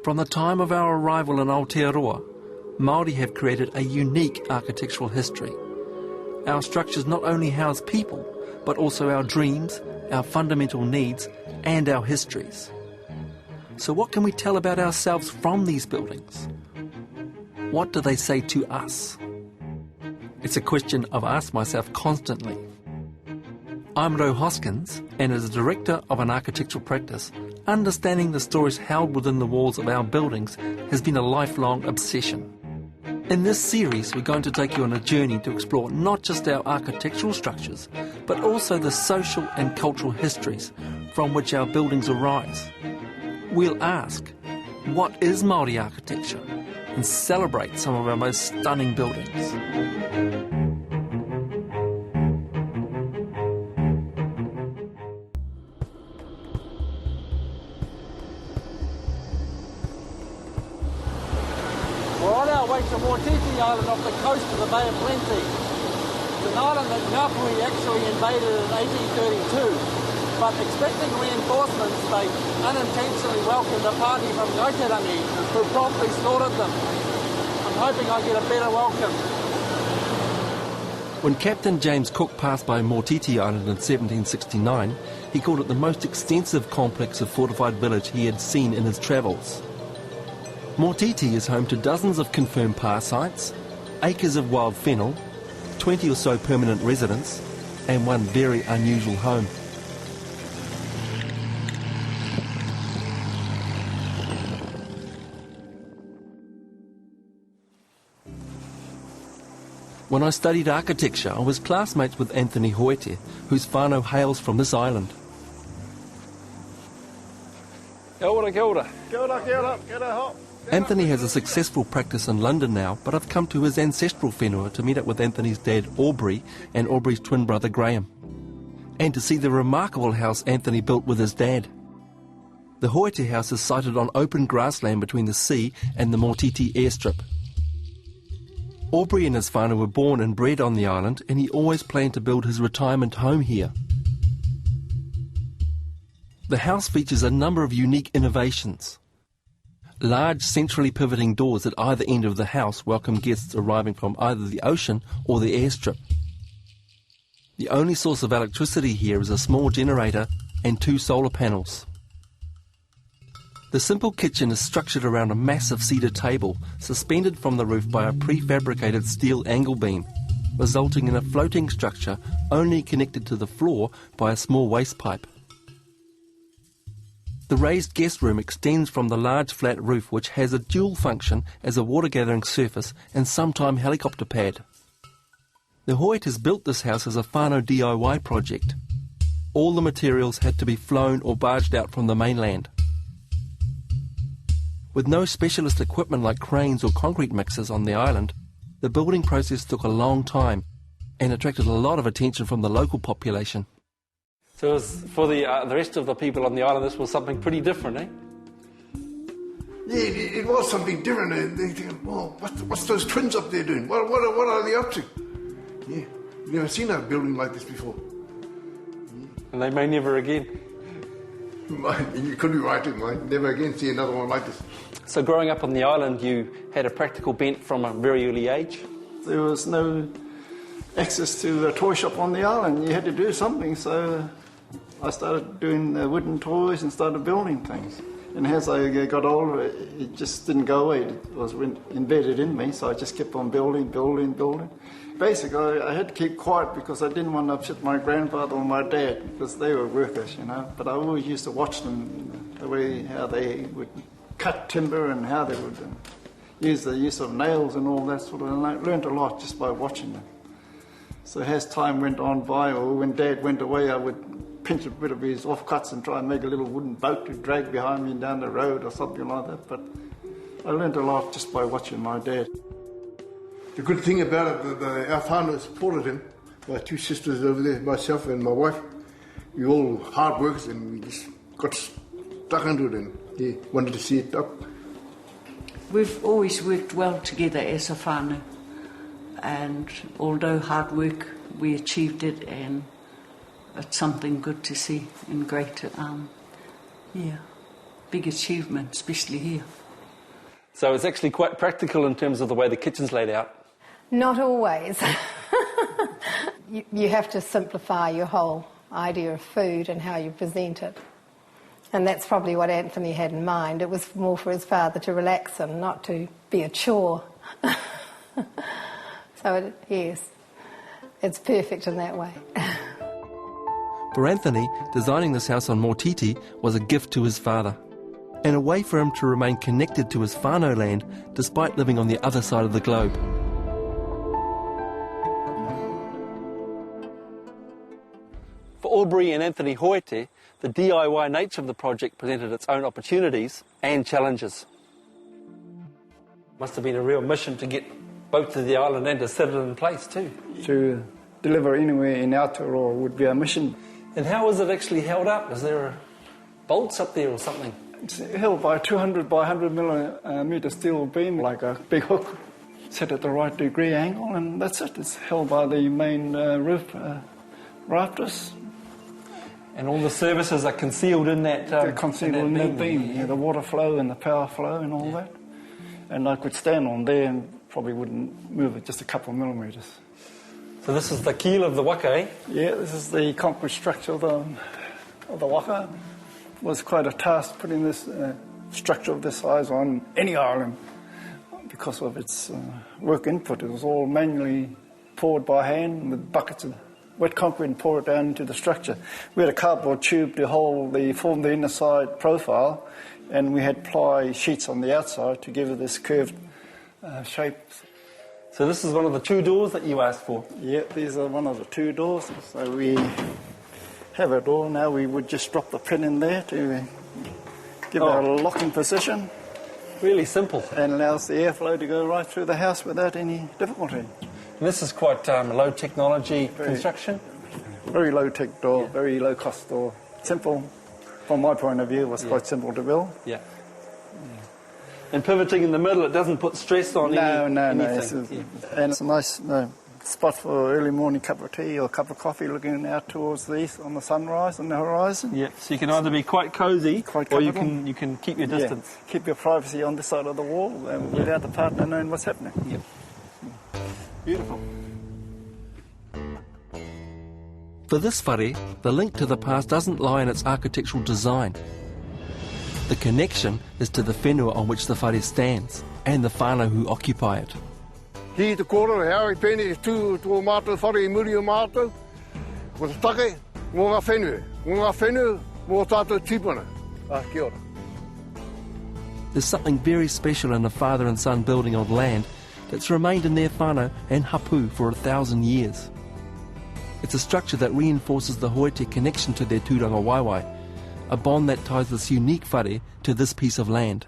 From the time of our arrival in Aotearoa, Māori have created a unique architectural history. Our structures not only house people, but also our dreams, our fundamental needs, and our histories. So what can we tell about ourselves from these buildings? What do they say to us? It's a question I've asked myself constantly. I'm Ro Hoskins, and as a director of an architectural practice, understanding the stories held within the walls of our buildings has been a lifelong obsession. In this series, we're going to take you on a journey to explore not just our architectural structures, but also the social and cultural histories from which our buildings arise. We'll ask, what is Māori architecture? And celebrate some of our most stunning buildings. We're on our way to Motiti Island off the coast of the Bay of Plenty. It's an island that Ngāpuhi actually invaded in 1832, but expecting reinforcements, they unintentionally welcomed a party from Hoete who promptly slaughtered them. I'm hoping I get a better welcome. When Captain James Cook passed by Motiti Island in 1769, he called it the most extensive complex of fortified village he had seen in his travels. Motiti is home to dozens of confirmed pa sites, acres of wild fennel, 20 or so permanent residents, and one very unusual home. When I studied architecture, I was classmates with Anthony Hoete, whose whānau hails from this island. Kia ora, kia ora. Kia ora, kia ora, kia ora, hop. Anthony has a successful practice in London now, but I've come to his ancestral whenua to meet up with Anthony's dad, Aubrey, and Aubrey's twin brother, Graham, and to see the remarkable house Anthony built with his dad. The Hoete house is sited on open grassland between the sea and the Motiti airstrip. Aubrey and his whānau were born and bred on the island, and he always planned to build his retirement home here. The house features a number of unique innovations. Large centrally pivoting doors at either end of the house welcome guests arriving from either the ocean or the airstrip. The only source of electricity here is a small generator and 2 solar panels. The simple kitchen is structured around a massive cedar table suspended from the roof by a prefabricated steel angle beam, resulting in a floating structure only connected to the floor by a small waste pipe. The raised guest room extends from the large flat roof, which has a dual function as a water gathering surface and sometime helicopter pad. The Hoetes built this house as a whānau DIY project. All the materials had to be flown or barged out from the mainland. With no specialist equipment like cranes or concrete mixers on the island, the building process took a long time and attracted a lot of attention from the local population. So it was, for the rest of the people on the island, this was something pretty different, eh? Yeah, it was something different. They think, well, what's those twins up there doing? What are they up to? Yeah, you've never seen a building like this before. And they may never again. You could be right, you might never again see another one like this. So growing up on the island, you had a practical bent from a very early age? There was no access to a toy shop on the island. You had to do something, so I started doing wooden toys and started building things. And as I got older, it just didn't go away. It was embedded in me, so I just kept on building. Basically, I had to keep quiet because I didn't want to upset my grandfather or my dad, because they were workers, you know. But I always used to watch them, the way how they would cut timber and how they would use the use of nails and all that sort of, and I learned a lot just by watching them. So as time went on by, or when Dad went away, I would pinch a bit of his offcuts and try and make a little wooden boat to drag behind me down the road or something like that. But I learned a lot just by watching my dad. The good thing about it, our whānau supported him. My 2 sisters over there, myself and my wife. We all hard workers, and we just got stuck into it and wanted to see it up. We've always worked well together as a whānau, and although hard work, we achieved it, and it's something good to see and great, big achievement, especially here. So it's actually quite practical in terms of the way the kitchen's laid out. Not always. You have to simplify your whole idea of food and how you present it. And that's probably what Anthony had in mind. It was more for his father to relax him, not to be a chore. So, yes, it's perfect in that way. For Anthony, designing this house on Motiti was a gift to his father, and a way for him to remain connected to his whānau land despite living on the other side of the globe. For Aubrey and Anthony Hoete, the DIY nature of the project presented its own opportunities and challenges. Must have been a real mission to get both to the island and to set it in place too. To deliver anywhere in Aotearoa would be a mission. And how is it actually held up? Is there bolts up there or something? It's held by a 200 by 100 millimetre steel beam, like a big hook, set at the right degree angle, and that's it. It's held by the main roof rafters. And all the services are concealed in that They're concealed in that beam. Yeah, the water flow and the power flow and all that. And I could stand on there and probably wouldn't move it just a couple of millimetres. So this is the keel of the waka, eh? Yeah, this is the concrete structure of the waka. It was quite a task putting this structure of this size on any island because of its work input. It was all manually poured by hand with buckets of wet concrete and pour it down into the structure. We had a cardboard tube to form the inner side profile, and we had ply sheets on the outside to give it this curved shape. So this is one of the two doors that you asked for? Yeah, these are one of the two doors. So we have a door now. We would just drop the pin in there to give it a locking position. Really simple. And allows the airflow to go right through the house without any difficulty. And this is quite low technology construction? Very low tech door, very low cost door. Simple, from my point of view, it was quite simple to build. Yeah. And pivoting in the middle, it doesn't put stress on anything. And it's a nice spot for early morning cup of tea or a cup of coffee looking out towards the east on the sunrise on the horizon. Yeah, so you can either be quite cosy or you can keep your distance. Yeah. Keep your privacy on this side of the wall without the partner knowing what's happening. Yep. Beautiful. For this whare, the link to the past doesn't lie in its architectural design. The connection is to the whenua on which the whare stands and the whānau who occupy it. Ki te kōrero, hea i pēne tū tō mātou whare I muri o mātou. Ko te take, mō ngā whenua. Mō ngā whenua, mō tātou tūpuna. Kia ora. There's something very special in a father and son building on land that's remained in their whānau and hapu for 1,000 years. It's a structure that reinforces the Hoete connection to their tūranga waiwai, a bond that ties this unique whare to this piece of land.